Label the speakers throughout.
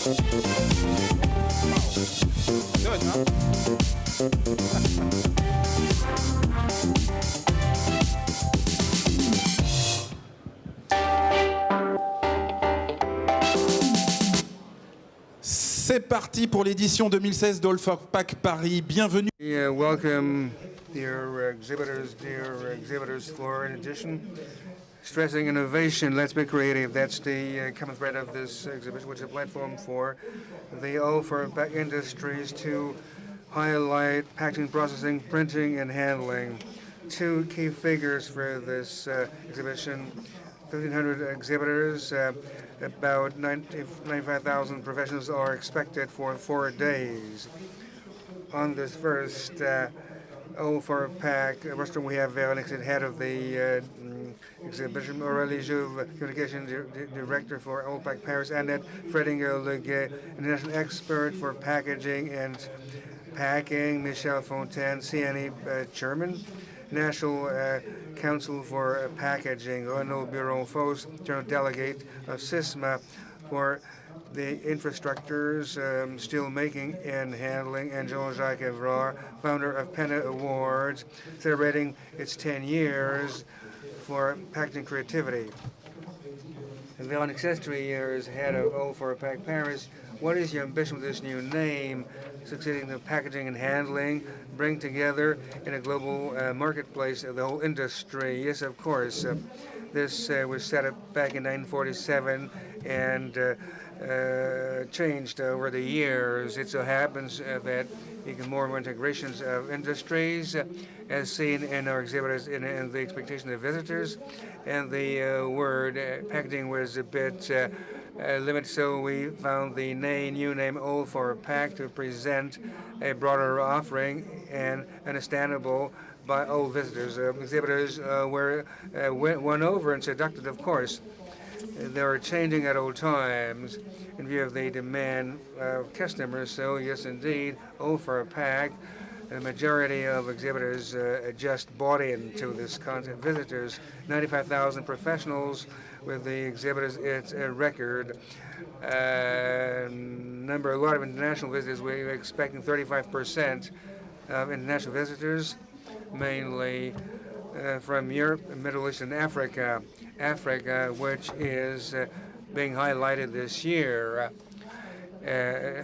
Speaker 1: Good, huh? C'est parti pour l'édition 2016 d'ALL4PACK Paris. Bienvenue.
Speaker 2: Welcome, dear exhibitors for an edition. Stressing innovation, let's be creative. That's the common thread of this exhibition, which is a platform for the ALL4PACK industries to highlight packaging, processing, printing, and handling. Two key figures for this exhibition: 1,500 exhibitors, about 95,000 professionals are expected for 4 days. On this first ALL4PACK rostrum, we have Véronique, head of the exhibition, Aurélie, JOUVE, communication director for ALL4PACK Paris, Annette FREIDINGER-LEGAY, international expert for packaging and packing, Michel FONTAINE, CNE chairman, National Council for Packaging, Renaud, BURONFOSSE, general delegate of CISMA for the infrastructures, steel making and handling, and Jean-Jacques, founder of Pentawards, celebrating its 10 years for packaging creativity. And Véronique, SESTRIERES, head of ALL4PACK Paris, what is your ambition with this new name, succeeding the packaging and handling, bring together in a global marketplace the whole industry? Yes, of course. This was set up back in 1947 and changed over the years. It so happens that you get more and more integrations of industries, as seen in our exhibitors in the expectation of visitors. And the word packaging was a bit limited, so we found the new name ALL4PACK to present a broader offering and understandable by all visitors. Exhibitors were won over and seducted, of course. They are changing at all times in view of the demand of customers. So yes, indeed, ALL4PACK, the majority of exhibitors just bought into this concept. Visitors, 95,000 professionals with the exhibitors. It's a record number. A lot of international visitors. We're expecting 35% of international visitors, mainly from Europe, Middle East, and Africa. Africa, which is being highlighted this year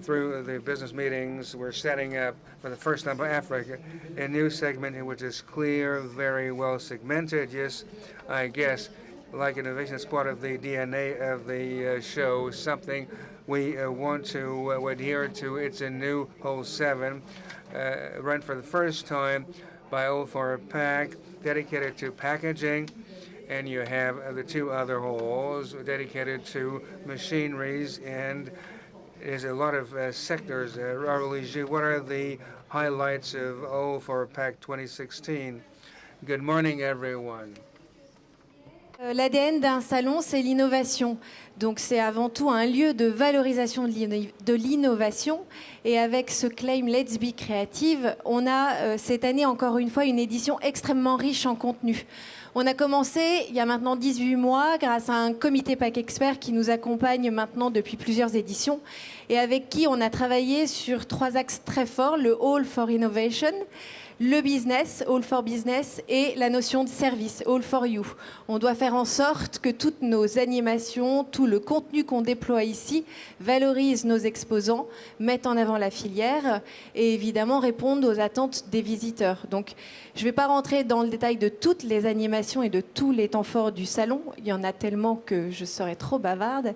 Speaker 2: through the business meetings. We're setting up for the first time by Africa a new segment which is clear, very well segmented. Yes, I guess like innovation is part of the DNA of the show, something we want to adhere to. It's a new Hall 7 run for the first time by ALL4PACK, dedicated to packaging. And you have the two other halls dedicated to machineries, and there's a lot of sectors. Aurélie, what are the highlights of ALL4PACK 2016? Good morning, everyone.
Speaker 3: L'ADN d'un salon, c'est l'innovation. Donc c'est avant tout un lieu de valorisation de l'innovation. Et avec ce claim Let's Be Creative, on a cette année encore une fois une édition extrêmement riche en contenu. On a commencé il y a maintenant 18 mois grâce à un comité PACK Expert qui nous accompagne maintenant depuis plusieurs éditions et avec qui on a travaillé sur 3 axes très forts, le All for Innovation, le business, All for Business, et la notion de service, All for You. On doit faire en sorte que toutes nos animations, tout le contenu qu'on déploie ici valorise nos exposants, mette en avant la filière et évidemment répondent aux attentes des visiteurs. Donc je ne vais pas rentrer dans le détail de toutes les animations et de tous les temps forts du salon. Il y en a tellement que je serais trop bavarde.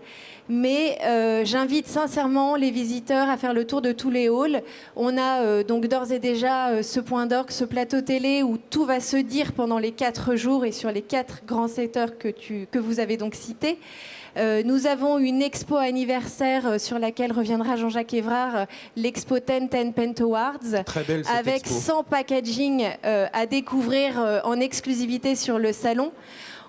Speaker 3: Mais j'invite sincèrement les visiteurs à faire le tour de tous les halls. On a donc d'ores et déjà ce point d'orgue, ce plateau télé où tout va se dire pendant les 4 jours et sur les 4 grands secteurs que vous avez donc cités. Nous avons une expo anniversaire sur laquelle reviendra Jean-Jacques EVRARD, l'expo 10 Pentawards, avec 100 packaging à découvrir en exclusivité sur le salon.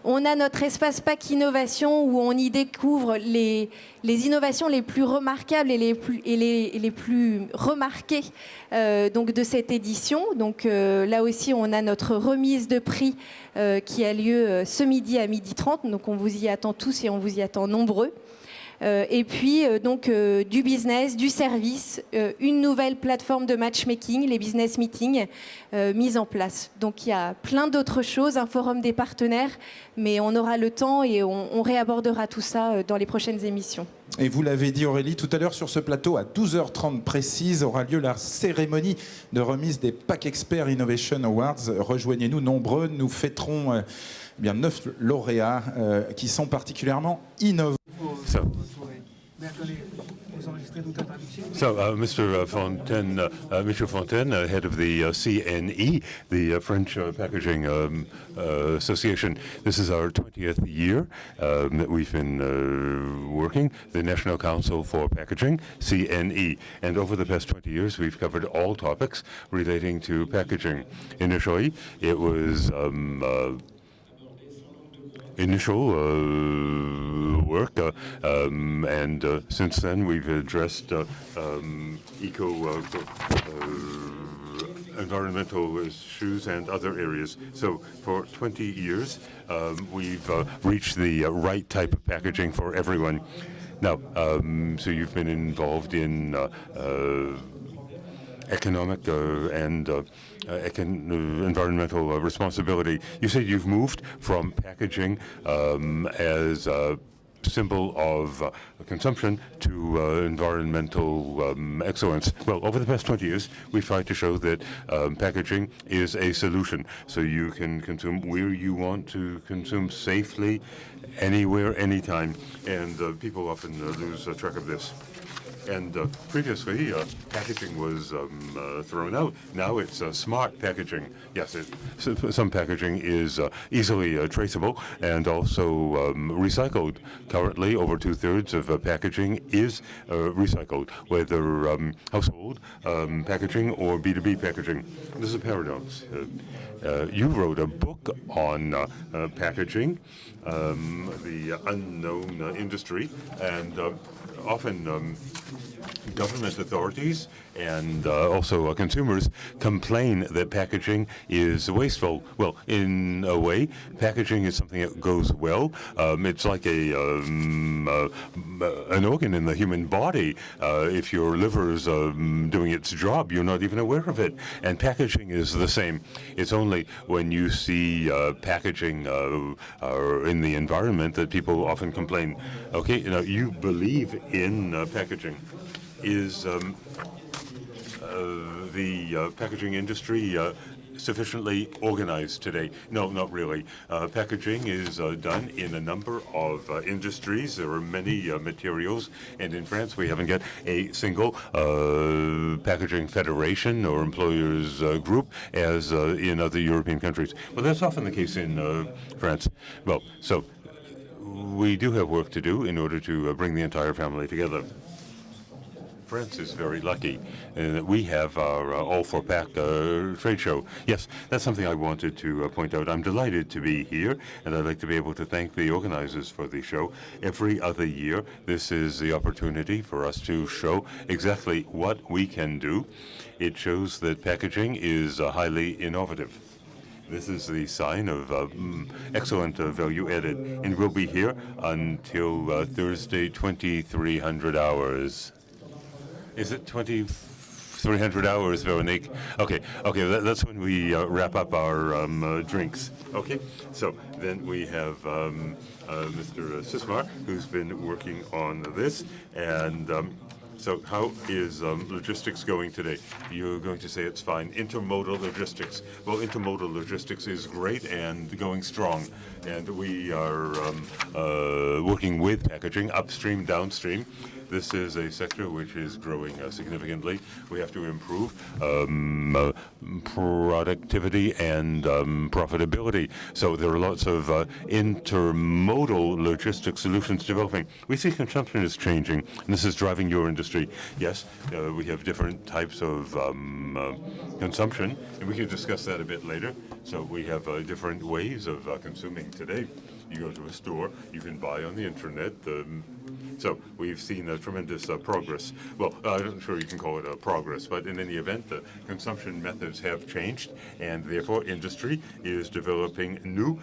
Speaker 3: On a notre espace PACK Innovation où on y découvre les innovations les plus remarquables et les plus remarquées donc de cette édition. Donc là aussi, on a notre remise de prix qui a lieu ce midi à 12h30. Donc on vous y attend tous et on vous y attend nombreux. Et puis donc du business, du service, une nouvelle plateforme de matchmaking, les business meetings, mise en place. Donc il y a plein d'autres choses, un forum des partenaires, mais on aura le temps et on réabordera tout ça dans les prochaines émissions.
Speaker 1: Et vous l'avez dit Aurélie, tout à l'heure sur ce plateau, à 12h30 précise, aura lieu la cérémonie de remise des PACK Expert Innovation Awards. Rejoignez-nous nombreux, nous fêterons bien 9 lauréats qui sont particulièrement innovants.
Speaker 4: So, Mr. Fontaine, Michel Fontaine, head of the CNE, the French Packaging Association. This is our 20th year that we've been working, the National Council for Packaging, CNE. And over the past 20 years, we've covered all topics relating to packaging. Initially, it was initial work, and since then we've addressed environmental issues and other areas. So for 20 years, we've reached the right type of packaging for everyone. Now, so you've been involved in economic and environmental responsibility. You said you've moved from packaging as a symbol of consumption to environmental excellence. Well, over the past 20 years, we've tried to show that packaging is a solution. So you can consume where you want to consume safely, anywhere, anytime. And people often lose track of this. And previously, packaging was thrown out. Now it's smart packaging. Yes, some packaging is easily traceable and also recycled. Currently, over 2/3 of packaging is recycled, whether household packaging or B2B packaging. This is a paradox. You wrote a book on packaging, the unknown industry, and often government authorities and also consumers complain that packaging is wasteful. Well, in a way, packaging is something that goes well. It's like an organ in the human body. If your liver is doing its job, you're not even aware of it. And packaging is the same. It's only when you see packaging in the environment that people often complain. Okay, now you believe in packaging. Is the packaging industry sufficiently organized today? No, not really. Packaging is done in a number of industries. There are many materials, and in France we haven't got a single packaging federation or employers group as in other European countries. Well, that's often the case in France. Well, so we do have work to do in order to bring the entire family together. France is very lucky that we have our ALL4PACK trade show. Yes, that's something I wanted to point out. I'm delighted to be here, and I'd like to be able to thank the organizers for the show. Every other year, this is the opportunity for us to show exactly what we can do. It shows that packaging is highly innovative. This is the sign of excellent value added, and we'll be here until Thursday, 2300 hours. Is it 2300 hours, Véronique? Okay, that's when we wrap up our drinks. Okay, so then we have Mr. CISMA, who's been working on this, and so how is logistics going today? You're going to say it's fine. Intermodal logistics. Well, intermodal logistics is great and going strong. And we are working with packaging, upstream, downstream. This is a sector which is growing significantly. We have to improve productivity and profitability. So there are lots of intermodal logistics solutions developing. We see consumption is changing, and this is driving your industry. Yes, we have different types of consumption, and we can discuss that a bit later. So we have different ways of consuming today. You go to a store, you can buy on the internet. So we've seen a tremendous progress. Well, I'm not sure you can call it a progress, but in any event, the consumption methods have changed, and therefore industry is developing new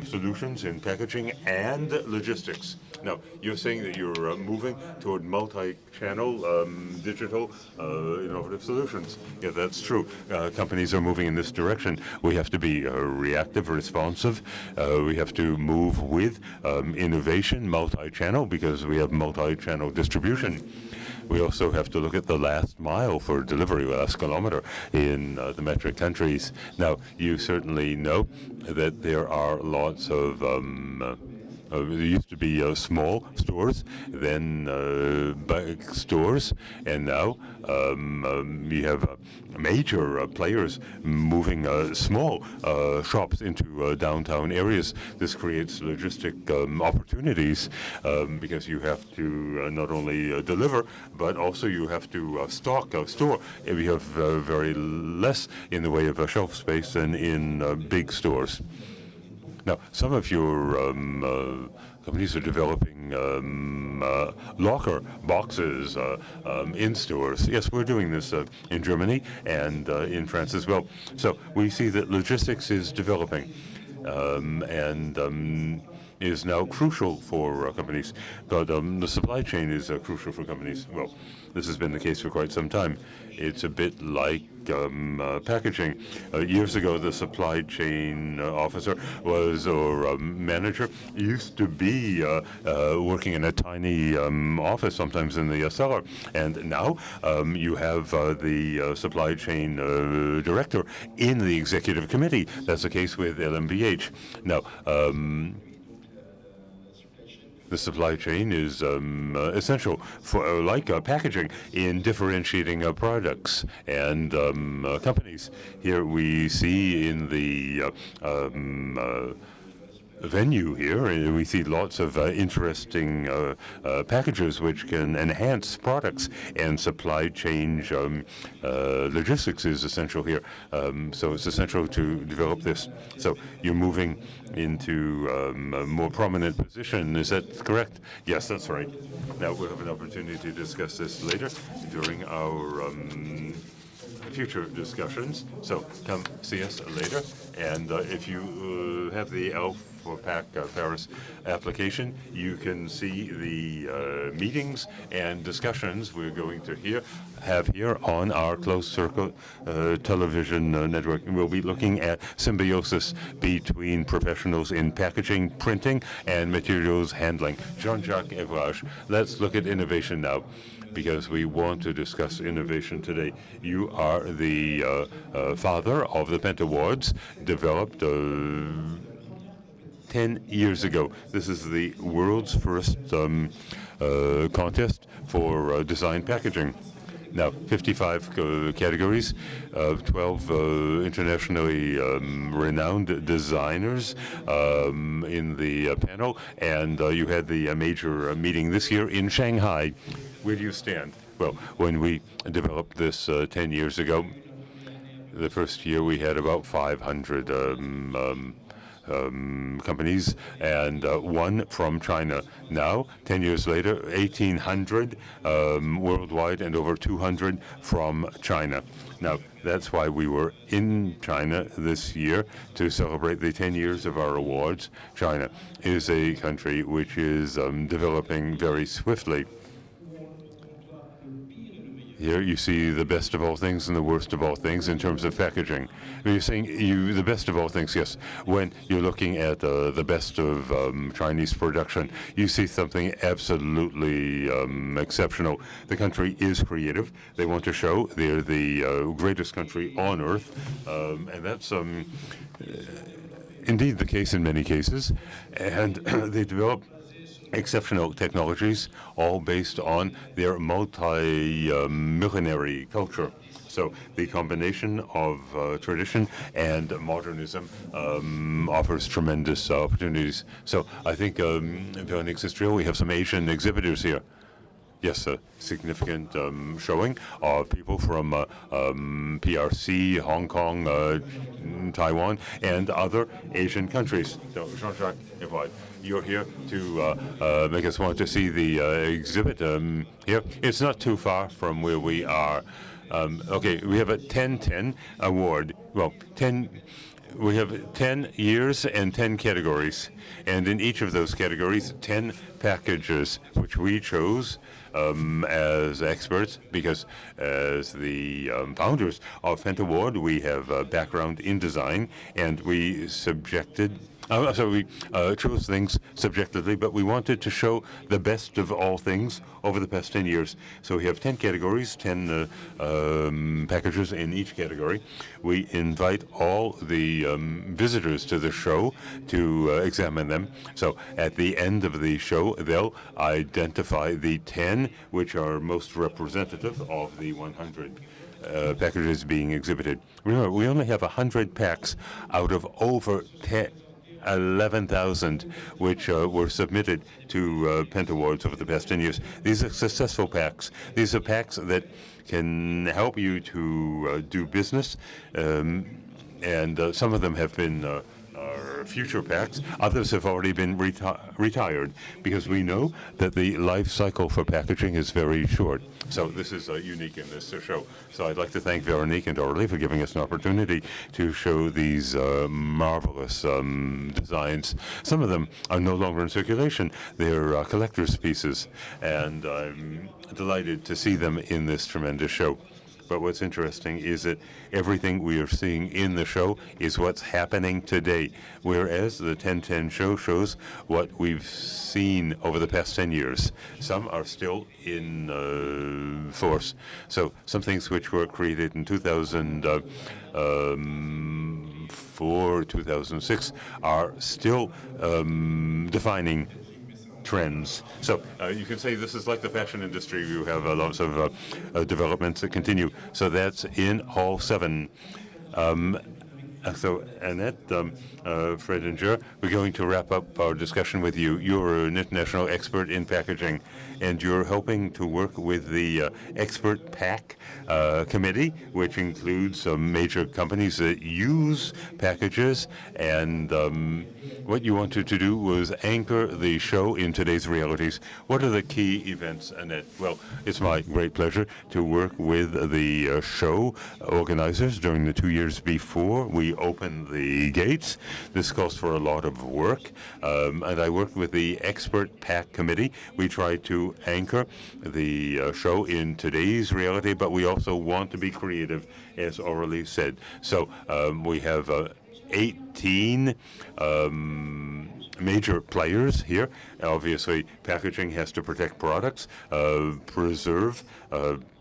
Speaker 4: solutions in packaging and logistics. Now, you're saying that you're moving toward multi-channel, digital, innovative solutions. Yeah, that's true. Companies are moving in this direction. We have to be reactive, responsive. We have to move with innovation, multi-channel, because we have multi-channel distribution. We also have to look at the last mile for delivery, last kilometer in the metric countries. Now, you certainly know that there are lots of there used to be small stores, then big stores, and now you have major players moving small shops into downtown areas. This creates logistic opportunities because you have to not only deliver, but also you have to stock a store. We have very less in the way of shelf space than in big stores. Now, some of your companies are developing locker boxes in stores. Yes, we're doing this in Germany and in France as well. So we see that logistics is developing and is now crucial for companies. But the supply chain is crucial for companies. Well, this has been the case for quite some time. It's a bit like packaging. Years ago, the supply chain officer was, or manager, used to be working in a tiny office, sometimes in the cellar. And now you have the supply chain director in the executive committee. That's the case with LMBH. Now, the supply chain is essential for, like packaging, in differentiating products and companies. Here we see in the venue here, and we see lots of interesting packages which can enhance products, and supply chain logistics is essential here. So it's essential to develop this. So you're moving into a more prominent position. Is that correct? Yes, that's right. Now we'll have an opportunity to discuss this later during our future discussions. So come see us later. And if you have the ALL4PACK Paris application, you can see the meetings and discussions we're going to have here on our closed circle television network. We'll be looking at symbiosis between professionals in packaging, printing, and materials handling. Jean-Jacques EVRARD. Let's look at innovation now, because we want to discuss innovation today. You are the father of the Pentawards, developed 10 years ago. This is the world's first contest for design packaging. Now, 55 categories, 12 internationally renowned designers in the panel, and you had the major meeting this year in Shanghai. Where do you stand? Well, when we developed this 10 years ago, the first year we had about 500 companies, and one from China. Now, 10 years later, 1,800 worldwide and over 200 from China. Now, that's why we were in China this year to celebrate the 10 years of our awards. China is a country which is developing very swiftly. Here you see the best of all things and the worst of all things in terms of packaging. You're saying the best of all things, yes. When you're looking at the best of Chinese production, you see something absolutely exceptional. The country is creative. They want to show they're the greatest country on earth, and that's indeed the case in many cases. And they develop exceptional technologies, all based on their multi-millenary culture. So the combination of tradition and modernism offers tremendous opportunities. So I think, Véronique, we have some Asian exhibitors here. yes, a significant showing of people from PRC, Hong Kong, Taiwan, and other Asian countries. So, Jean-Jacques, you're here to make us want to see the exhibit here. It's not too far from where we are. Okay, we have a 10-10 award. Well, we have 10 years and 10 categories. And in each of those categories, 10 packages, which we chose as experts, because as the founders of Pentawards, we have a background in design, and we we chose things subjectively, but we wanted to show the best of all things over the past 10 years. So we have 10 categories, 10 packages in each category. We invite all the visitors to the show to examine them. So at the end of the show, they'll identify the 10 which are most representative of the 100 packages being exhibited. Remember, we only have 100 packs out of over 11,000 which were submitted to Pentawards over the past 10 years. These are successful packs. These are packs that can help you to do business, and some of them have been future packs. Others have already been retired, because we know that the life cycle for packaging is very short. So this is unique in this show. So I'd like to thank Véronique and Aurélie for giving us an opportunity to show these marvelous designs. Some of them are no longer in circulation. They're collector's pieces, and I'm delighted to see them in this tremendous show. But what's interesting is that everything we are seeing in the show is what's happening today, whereas the 10-10 show shows what we've seen over the past 10 years. Some are still in force. So some things which were created in 2004, 2006 are still defining trends. So you can say this is like the fashion industry. You have lots of developments that continue. So that's in Hall 7. So Annette Freidinger, we're going to wrap up our discussion with you. You're an international expert in packaging, and you're helping to work with the Expert Pack Committee, which includes some major companies that use packages. And what you wanted to do was anchor the show in today's realities. What are the key events, Annette? Well, it's my great pleasure to work with the show organizers during the 2 years before we opened the gates. This calls for a lot of work, and I work with the Expert Pack Committee. We try to anchor the show in today's reality, but we also want to be creative, as Aurélie said. So we have 18 major players here. Obviously, packaging has to protect products, preserve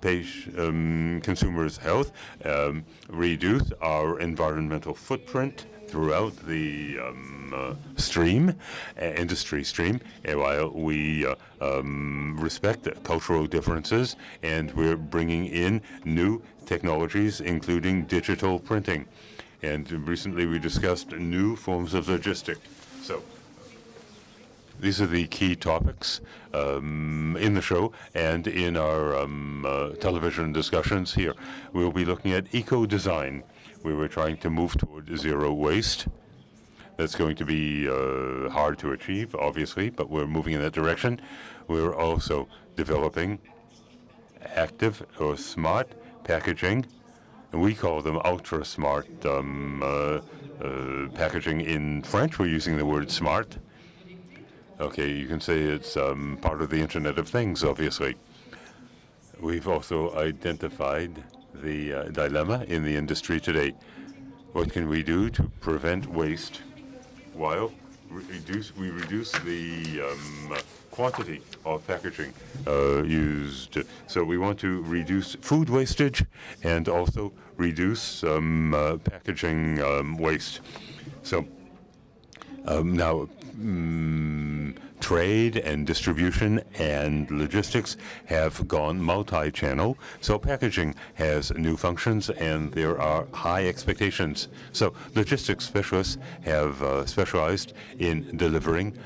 Speaker 4: consumers' health, reduce our environmental footprint throughout the industry stream, while we respect cultural differences, and we're bringing in new technologies, including digital printing. And recently we discussed new forms of logistics. So these are the key topics in the show and in our television discussions here. We'll be looking at eco-design. We were trying to move toward zero waste. That's going to be hard to achieve, obviously, but we're moving in that direction. We're also developing active or smart packaging. And we call them ultra-smart packaging. In French, we're using the word smart. Okay, you can say it's part of the Internet of Things, obviously. We've also identified the dilemma in the industry today. What can we do to prevent waste while we reduce the quantity of packaging used? So we want to reduce food wastage and also reduce packaging waste. So now trade and distribution and logistics have gone multi-channel, so packaging has new functions and there are high expectations. So logistics specialists have specialized in delivering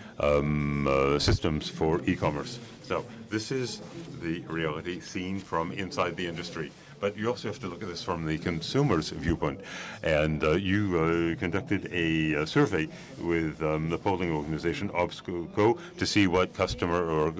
Speaker 4: systems for e-commerce. So this is the reality seen from inside the industry. But you also have to look at this from the consumer's viewpoint. And you conducted a survey with the polling organization OBSCO to see what customer or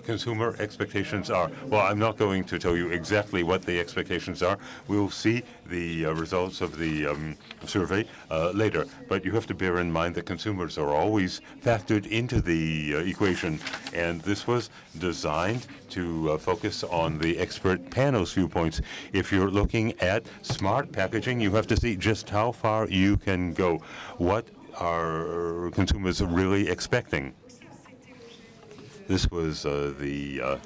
Speaker 4: consumer expectations are. Well, I'm not going to tell you exactly what the expectations are. We'll see the results of the survey later. But you have to bear in mind that consumers are always factored into the equation. And this was designed to focus on the expert panel's viewpoints. If you're looking at smart packaging, you have to see just how far you can go. What are consumers really expecting? This was the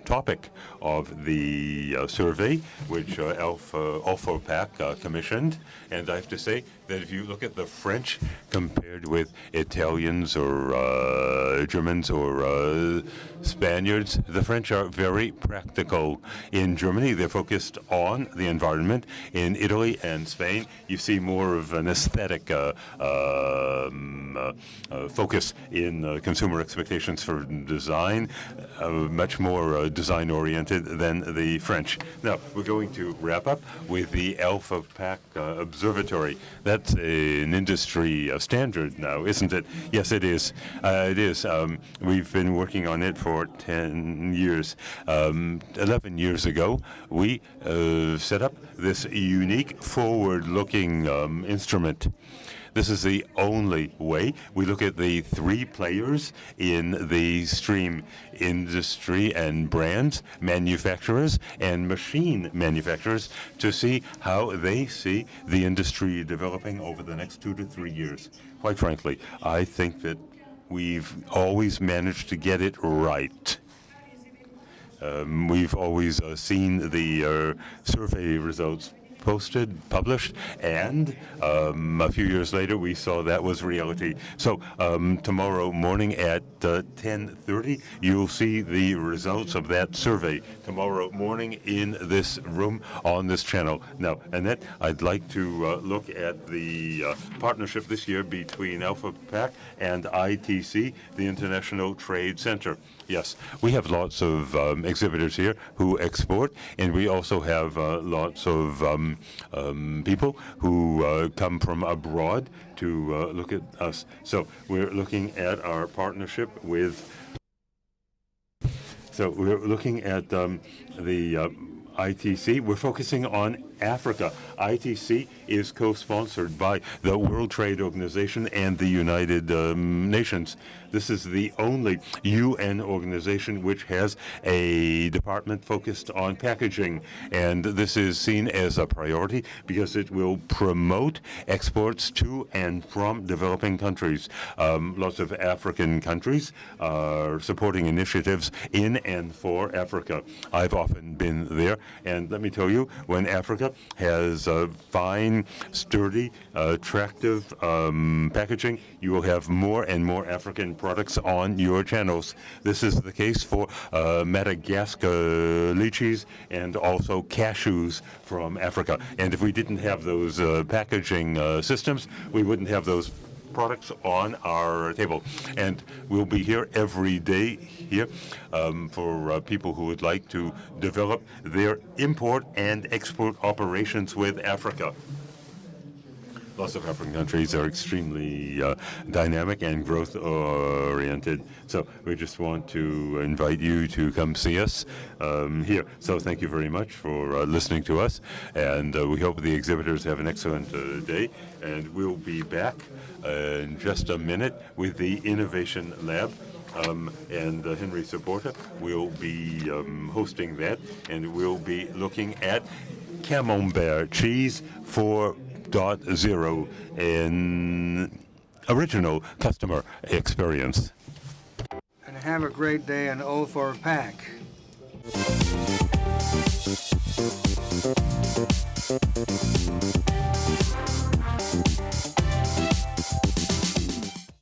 Speaker 4: topic of the survey, which ALL4PACK commissioned. And I have to say that if you look at the French compared with Italians or Germans or Spaniards, the French are very practical. In Germany, they're focused on the environment. In Italy and Spain, you see more of an aesthetic focus in consumer expectations for design, much more design-oriented than the French. Now, we're going to wrap up with the ALL4PACK Observatory. That's an industry standard now, isn't it? Yes, it is. It is. We've been working on it for 10 years. 11 years ago, we set up this unique forward-looking instrument. This is the only way. We look at the three players in the stream: industry and brands, manufacturers, and machine manufacturers, to see how they see the industry developing over the next 2 to 3 years. Quite frankly, I think that we've always managed to get it right. We've always seen the survey results published, and a few years later we saw that was reality. So tomorrow morning at 10:30, you'll see the results of that survey tomorrow morning in this room on this channel. Now, Annette, I'd like to look at the partnership this year between ALL4PACK and ITC, the International Trade Center. Yes, we have lots of exhibitors here who export, and we also have lots of people who come from abroad to look at us. So we're looking at our partnership with. So we're looking at the ITC. We're focusing on Africa. ITC is co-sponsored by the World Trade Organization and the United Nations. This is the only UN organization which has a department focused on packaging, and this is seen as a priority because it will promote exports to and from developing countries. Lots of African countries are supporting initiatives in and for Africa. I've often been there, and let me tell you, when Africa has fine, sturdy, attractive packaging, you will have more and more African products on your channels. This is the case for Madagascar lychees and also cashews from Africa. And if we didn't have those packaging systems, we wouldn't have those products on our table. And we'll be here every day here for people who would like to develop their import and export operations with Africa. Lots of African countries are extremely dynamic and growth-oriented. So we just want to invite you to come see us here. So thank you very much for listening to us. And we hope the exhibitors have an excellent day. And we'll be back in just a minute with the Innovation Lab. And Henry Saporta will be hosting that. And we'll be looking at Camembert cheese for 4.0 in original customer experience.
Speaker 2: And have a great day on ALL4PACK.